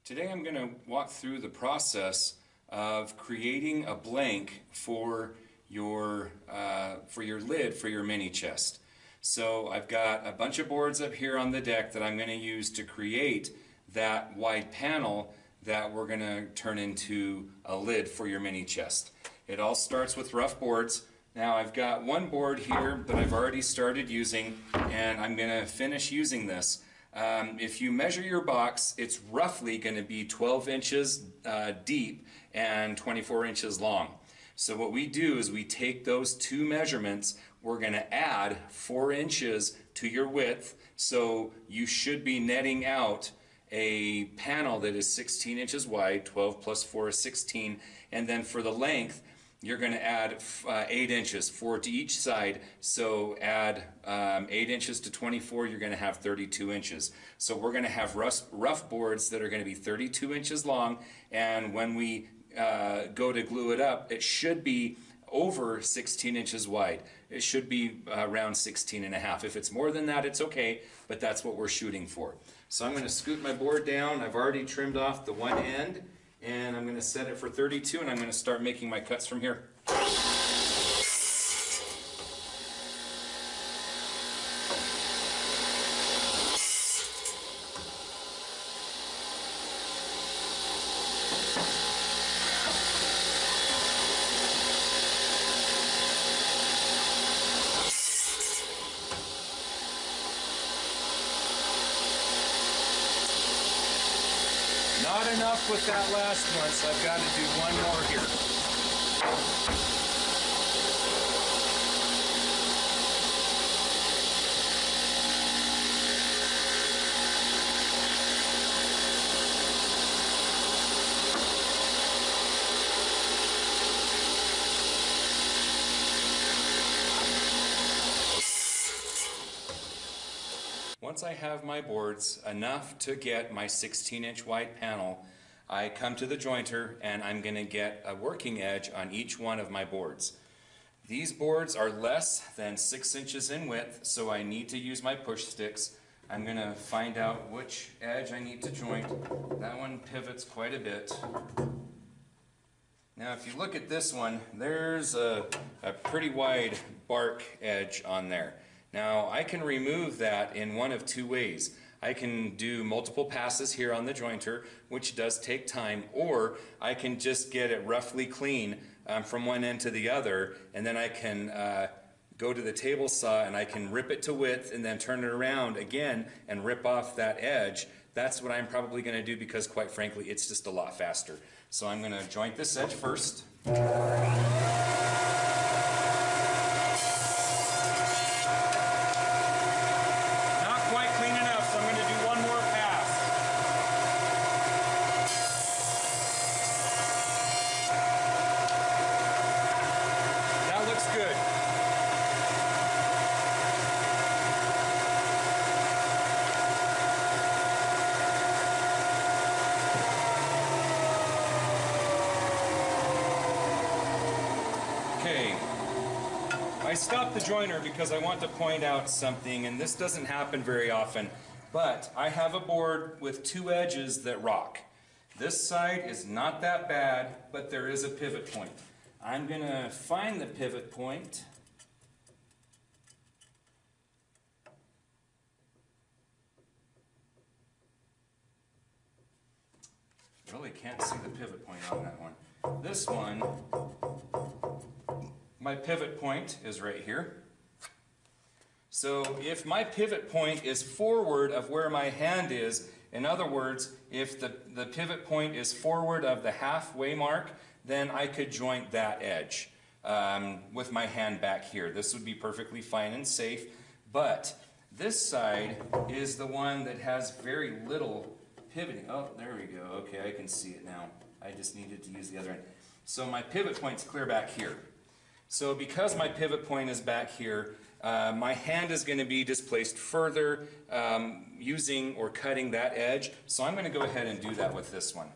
Today I'm going to walk through the process of creating a blank for your lid for your mini chest. So I've got a bunch of boards up here on the deck that I'm going to use to create that wide panel that we're going to turn into a lid for your mini chest. It all starts with rough boards. Now I've got one board here that I've already started using, and I'm going to finish using this. If you measure your box, it's roughly going to be 12 inches deep and 24 inches long. So what we do is we take those two measurements, we're going to add 4 inches to your width, so you should be netting out a panel that is 16 inches wide. 12 plus 4 is 16, and then for the length you're going to add 8 inches, 4 to each side, so add 8 inches to 24, you're going to have 32 inches. So we're going to have rough boards that are going to be 32 inches long, and when we go to glue it up, it should be over 16 inches wide. It should be around 16 and a half. If it's more than that, it's okay, but that's what we're shooting for. So I'm going to scoot my board down. I've already trimmed off the one end, and I'm going to set it for 32, and I'm going to start making my cuts from here. Not enough with that last one, so I've got to do one more here. Once I have my boards enough to get my 16-inch wide panel, I come to the jointer and I'm going to get a working edge on each one of my boards. These boards are less than 6 inches in width, so I need to use my push sticks. I'm going to find out which edge I need to joint. That one pivots quite a bit. Now if you look at this one, there's a pretty wide bark edge on there. Now I can remove that in one of two ways. I can do multiple passes here on the jointer, which does take time, or I can just get it roughly clean from one end to the other, and then I can go to the table saw and I can rip it to width and then turn it around again and rip off that edge. That's what I'm probably going to do because, quite frankly, it's just a lot faster. So I'm going to joint this edge first. I stopped the jointer because I want to point out something, and this doesn't happen very often, but I have a board with two edges that rock. This side is not that bad, but there is a pivot point. I'm going to find the pivot point. Really can't see the pivot point on that one. This one, my pivot point is right here. So if my pivot point is forward of where my hand is, in other words, if the pivot point is forward of the halfway mark, then I could joint that edge with my hand back here. This would be perfectly fine and safe, but this side is the one that has very little pivoting. Oh, there we go. Okay, I can see it now. I just needed to use the other end. So my pivot point's clear back here. So because my pivot point is back here, my hand is going to be displaced further using or cutting that edge. So I'm going to go ahead and do that with this one.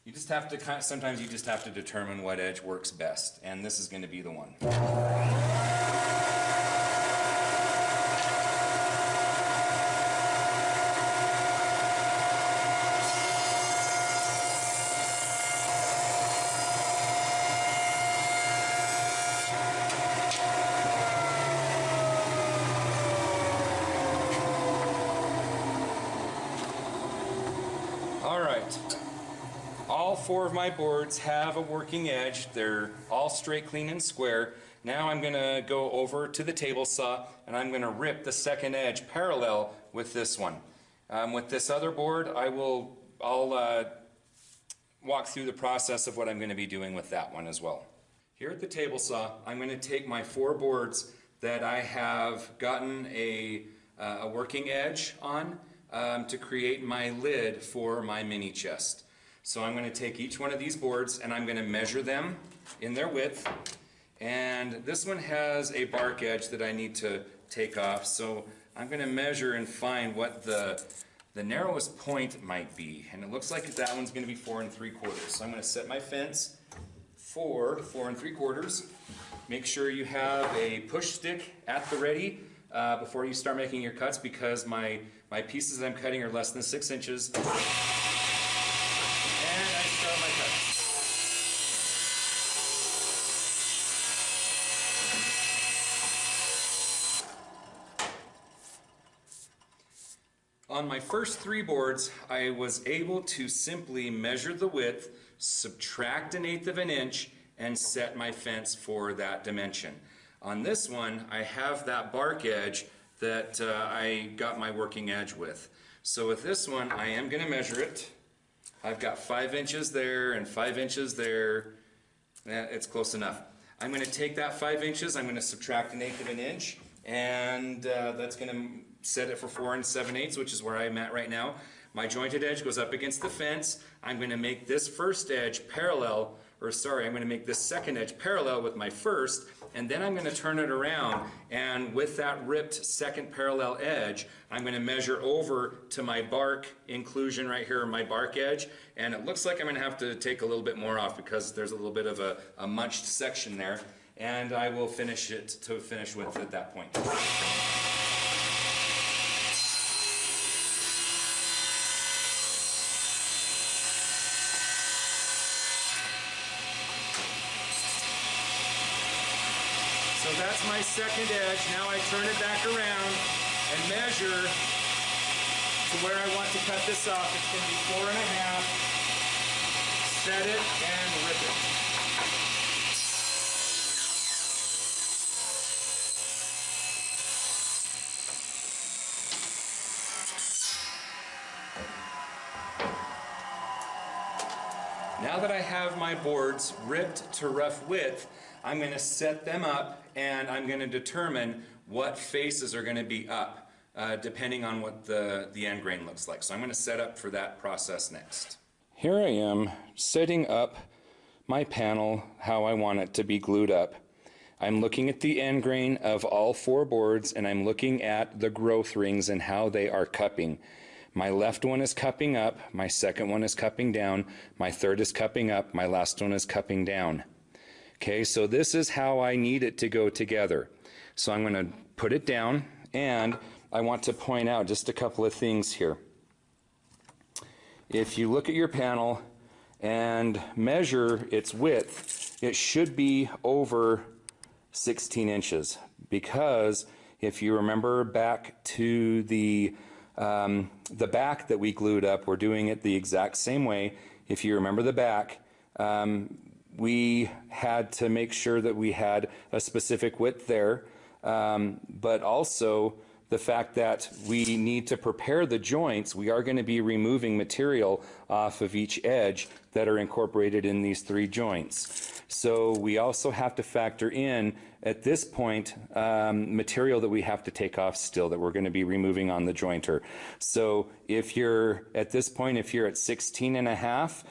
You just have to, sometimes you just have to determine what edge works best, and this is going to be the one. All 4 of my boards have a working edge. They're all straight, clean, and square. Now I'm going to go over to the table saw and I'm going to rip the second edge parallel with this one. With this other board, I'll walk through the process of what I'm going to be doing with that one as well. Here at the table saw, I'm going to take my 4 boards that I have gotten a working edge on to create my lid for my mini chest. So I'm going to take each one of these boards and I'm going to measure them in their width. And this one has a bark edge that I need to take off. So I'm going to measure and find what the narrowest point might be. And it looks like that one's going to be 4 3/4. So I'm going to set my fence for 4 3/4. Make sure you have a push stick at the ready before you start making your cuts, because my pieces that I'm cutting are less than 6 inches. On my first 3 boards, I was able to simply measure the width, subtract 1/8 of an inch, and set my fence for that dimension. On this one, I have that bark edge that I got my working edge with. So with this one, I am going to measure it. I've got 5 inches there and 5 inches there. It's close enough. I'm going to take that 5 inches, I'm going to subtract 1/8 of an inch, and that's going to set it for 4 7/8, which is where I'm at right now. My jointed edge goes up against the fence. I'm going to make this first edge parallel, or sorry, I'm going to make this second edge parallel with my first, and then I'm going to turn it around, and with that ripped second parallel edge, I'm going to measure over to my bark inclusion right here, my bark edge, and it looks like I'm going to have to take a little bit more off because there's a little bit of a munched section there, and I will finish it to finish with at that point. So that's my second edge. Now I turn it back around and measure to where I want to cut this off. It's going to be 4 1/2. Set it and rip it. Now that I have my boards ripped to rough width, I'm going to set them up and I'm going to determine what faces are going to be up depending on what the end grain looks like. So I'm going to set up for that process next. Here I am setting up my panel how I want it to be glued up. I'm looking at the end grain of all 4 boards and I'm looking at the growth rings and how they are cupping. My left one is cupping up, my second one is cupping down, my third is cupping up, my last one is cupping down. Okay, so this is how I need it to go together. So I'm going to put it down, and I want to point out just a couple of things here. If you look at your panel and measure its width, it should be over 16 inches, because if you remember back to the back that we glued up, we're doing it the exact same way. If you remember the back, we had to make sure that we had a specific width there, but also the fact that we need to prepare the joints. We are going to be removing material off of each edge that are incorporated in these 3 joints. So we also have to factor in, at this point, material that we have to take off still that we're going to be removing on the jointer. So if you're, at this point, if you're at 16 1/2,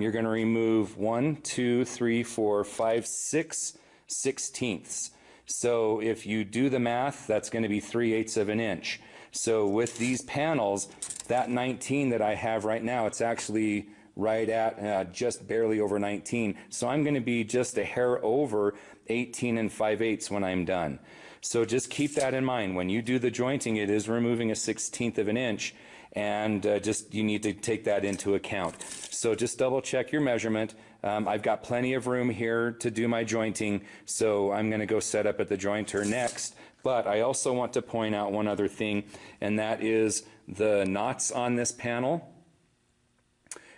you're going to remove 1, 2, 3, 4, 5, 6 16ths. So if you do the math, that's going to be 3/8 of an inch. So with these panels, that 19 that I have right now, it's actually right at just barely over 19. So I'm going to be just a hair over 18 5/8 when I'm done. So just keep that in mind. When you do the jointing, it is removing a 1/16 of an inch, and just you need to take that into account. So just double check your measurement. I've got plenty of room here to do my jointing, so I'm going to go set up at the jointer next. But I also want to point out one other thing, and that is the knots on this panel.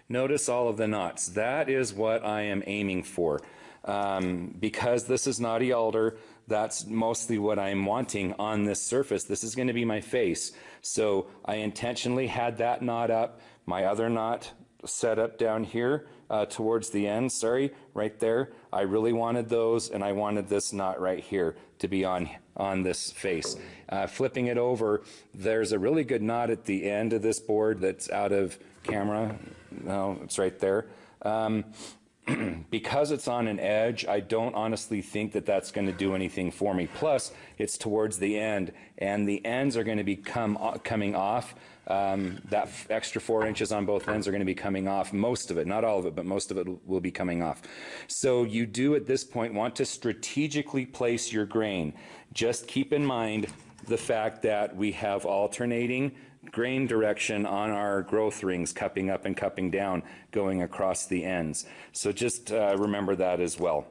Notice all of the knots. That is what I am aiming for. Because this is knotty alder, that's mostly what I'm wanting on this surface. This is going to be my face. So I intentionally had that knot up, my other knot set up down here towards the end, right there. I really wanted those, and I wanted this knot right here to be on this face. Flipping it over, there's a really good knot at the end of this board that's out of camera. No, it's right there. Because it's on an edge, I don't honestly think that that's going to do anything for me. Plus, it's towards the end, and the ends are going to be coming off. That extra 4 inches on both ends are going to be coming off. Most of it, not all of it, but most of it will be coming off. So you do at this point want to strategically place your grain. Just keep in mind the fact that we have alternating grain direction on our growth rings, cupping up and cupping down, going across the ends. So just remember that as well.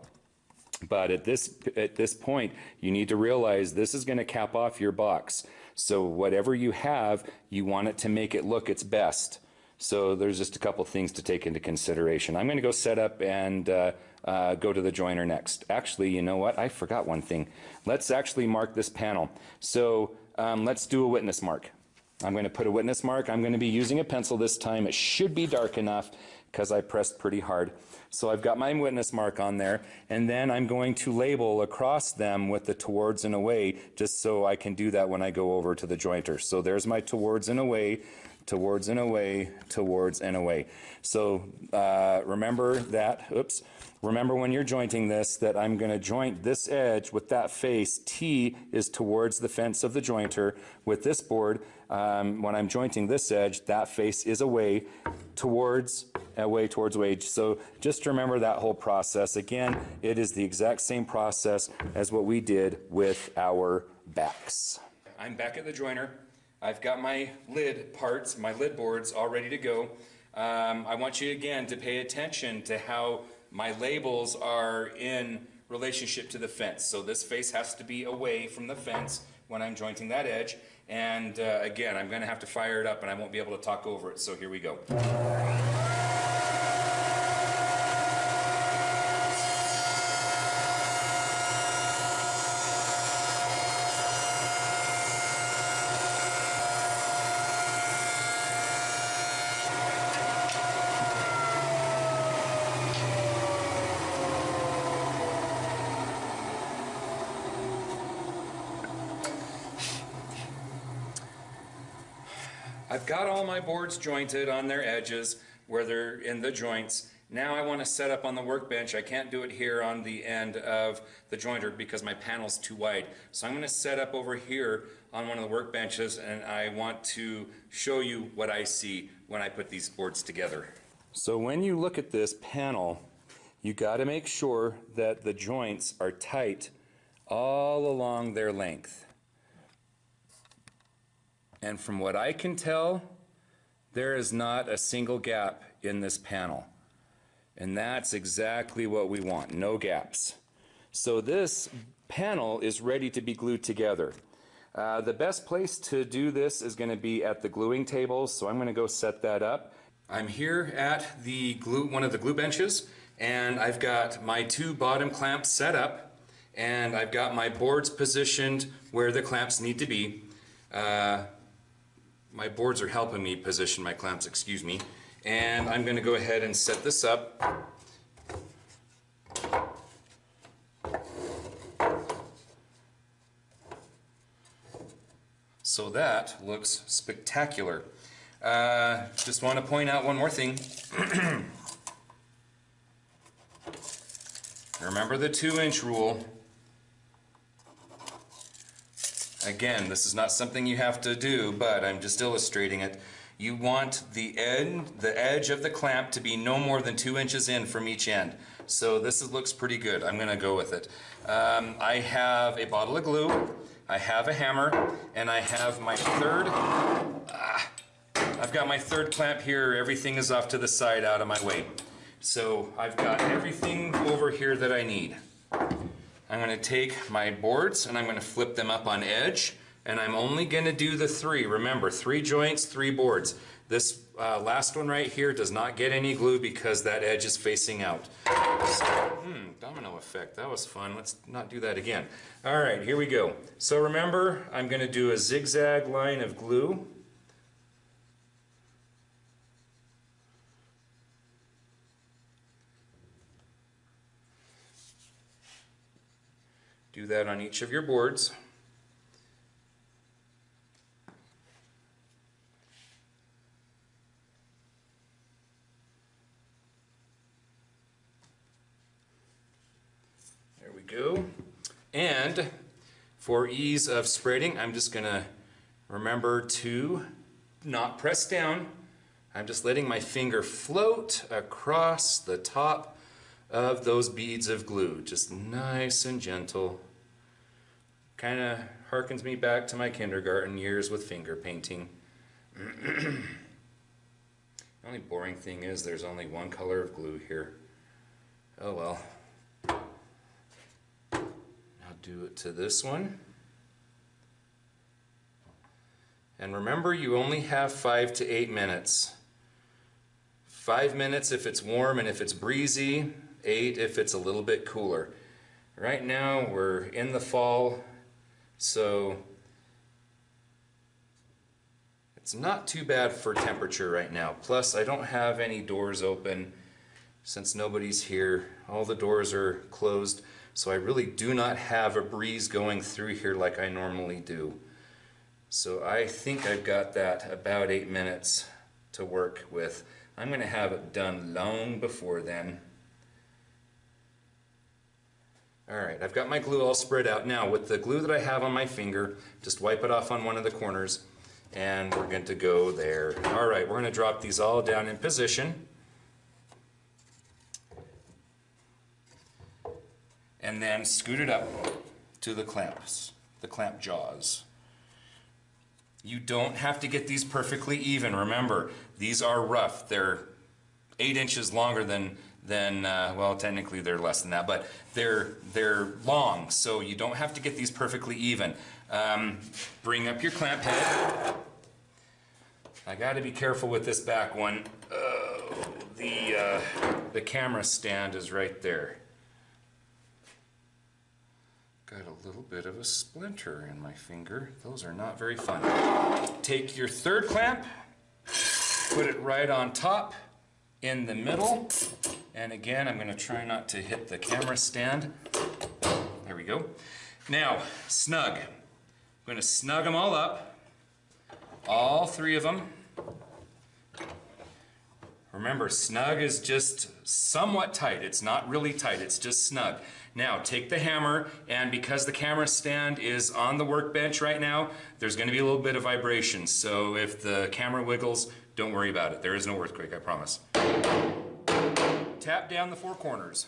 But at this point, you need to realize this is going to cap off your box. So whatever you have, you want it to make it look its best. So there's just a couple things to take into consideration. I'm going to go set up and go to the joiner next. Actually, you know what? I forgot one thing. Let's actually mark this panel. So let's do a witness mark. I'm going to put a witness mark. I'm going to be using a pencil this time. It should be dark enough because I pressed pretty hard. So I've got my witness mark on there, and then I'm going to label across them with the towards and away, just so I can do that when I go over to the jointer. So there's my towards and away, towards and away, towards and away. So remember that, remember when you're jointing this, that I'm going to joint this edge with that face. T is towards the fence of the jointer. With this board, when I'm jointing this edge, that face is away towards away. So just remember that whole process. Again, it is the exact same process as what we did with our backs. I'm back at the joiner. I've got my lid parts, my lid boards all ready to go. I want you again to pay attention to how my labels are in relationship to the fence. So this face has to be away from the fence when I'm jointing that edge. And again, I'm going to have to fire it up and I won't be able to talk over it. So here we go. I've got all my boards jointed on their edges where they're in the joints. Now I want to set up on the workbench. I can't do it here on the end of the jointer because my panel's too wide. So I'm going to set up over here on one of the workbenches, and I want to show you what I see when I put these boards together. So when you look at this panel, you got to make sure that the joints are tight all along their length. And from what I can tell, there is not a single gap in this panel. And that's exactly what we want, no gaps. So this panel is ready to be glued together. The best place to do this is going to be at the gluing tables, so I'm going to go set that up. I'm here at the one of the glue benches, and I've got my 2 bottom clamps set up, and I've got my boards positioned where the clamps need to be. My boards are helping me position my clamps, excuse me. And I'm going to go ahead and set this up. So that looks spectacular. Just want to point out one more thing. Remember the 2-inch rule. Again, this is not something you have to do, but I'm just illustrating it. You want the edge of the clamp to be no more than 2 inches in from each end. So this looks pretty good. I'm going to go with it. I have a bottle of glue, I have a hammer, and I have my I've got my 3rd clamp here. Everything is off to the side out of my way. So I've got everything over here that I need. I'm going to take my boards and I'm going to flip them up on edge and I'm only going to do the 3. Remember, 3 joints, 3 boards. This last one right here does not get any glue because that edge is facing out. So, domino effect, that was fun. Let's not do that again. All right, here we go. So remember, I'm going to do a zigzag line of glue. Do that on each of your boards. There we go. And for ease of spreading, I'm just going to remember to not press down. I'm just letting my finger float across the top of those beads of glue, just nice and gentle. Kind of harkens me back to my kindergarten years with finger painting. The only boring thing is there's only one color of glue here. Oh well. Now do it to this one. And remember, you only have 5 to 8 minutes. 5 minutes if it's warm and if it's breezy, 8 if it's a little bit cooler. Right now we're in the fall, so it's not too bad for temperature right now. Plus, I don't have any doors open since nobody's here. All the doors are closed, so I really do not have a breeze going through here like I normally do. So I think I've got that about 8 minutes to work with. I'm going to have it done long before then. Alright, I've got my glue all spread out. Now, with the glue that I have on my finger, just wipe it off on one of the corners, and we're going to go there. Alright, we're going to drop these all down in position. And then scoot it up to the clamps, the clamp jaws. You don't have to get these perfectly even. Remember, these are rough. They're 8 inches longer than well, technically they're less than that, but they're long, so you don't have to get these perfectly even. Bring up your clamp head. I got to be careful with this back one. The camera stand is right there. Got a little bit of a splinter in my finger. Those are not very fun. Take your third clamp, put it right on top, in the middle, and again, I'm going to try not to hit the camera stand. There we go. Now, snug. I'm going to snug them all up, all 3 of them. Remember, snug is just somewhat tight. It's not really tight, it's just snug. Now, take the hammer, and because the camera stand is on the workbench right now, there's going to be a little bit of vibration. So if the camera wiggles, don't worry about it. There is no earthquake, I promise. Tap down the 4 corners,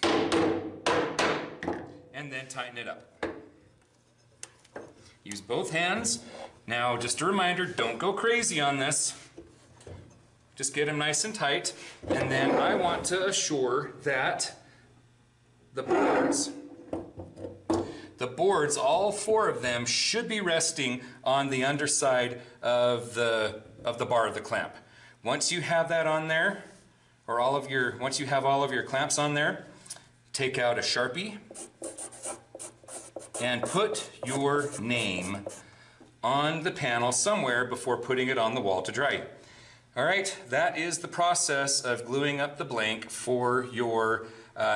and then tighten it up. Use both hands. Now, just a reminder, don't go crazy on this. Just get them nice and tight, and then I want to assure that the boards, all 4 of them, should be resting on the underside of the bar of the clamp. Once you have that on there, or once you have all of your clamps on there, take out a Sharpie and put your name on the panel somewhere before putting it on the wall to dry. Alright, that is the process of gluing up the blank for your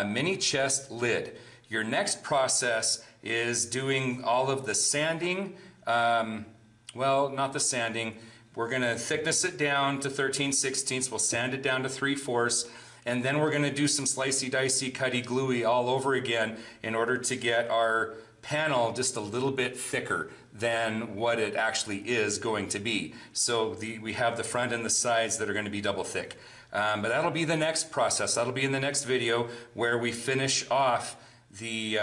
mini chest lid. Your next process is doing all of the sanding, well, not the sanding. We're going to thickness it down to 13/16. We'll sand it down to 3/4, and then we're going to do some slicey, dicey, cutty, gluey all over again in order to get our panel just a little bit thicker than what it actually is going to be. So we have the front and the sides that are going to be double thick. But that'll be the next process. That'll be in the next video where we finish off the,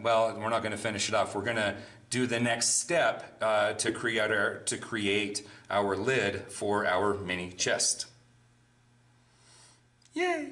well, we're not going to finish it off. We're going to do the next step to create our lid for our mini chest. Yay!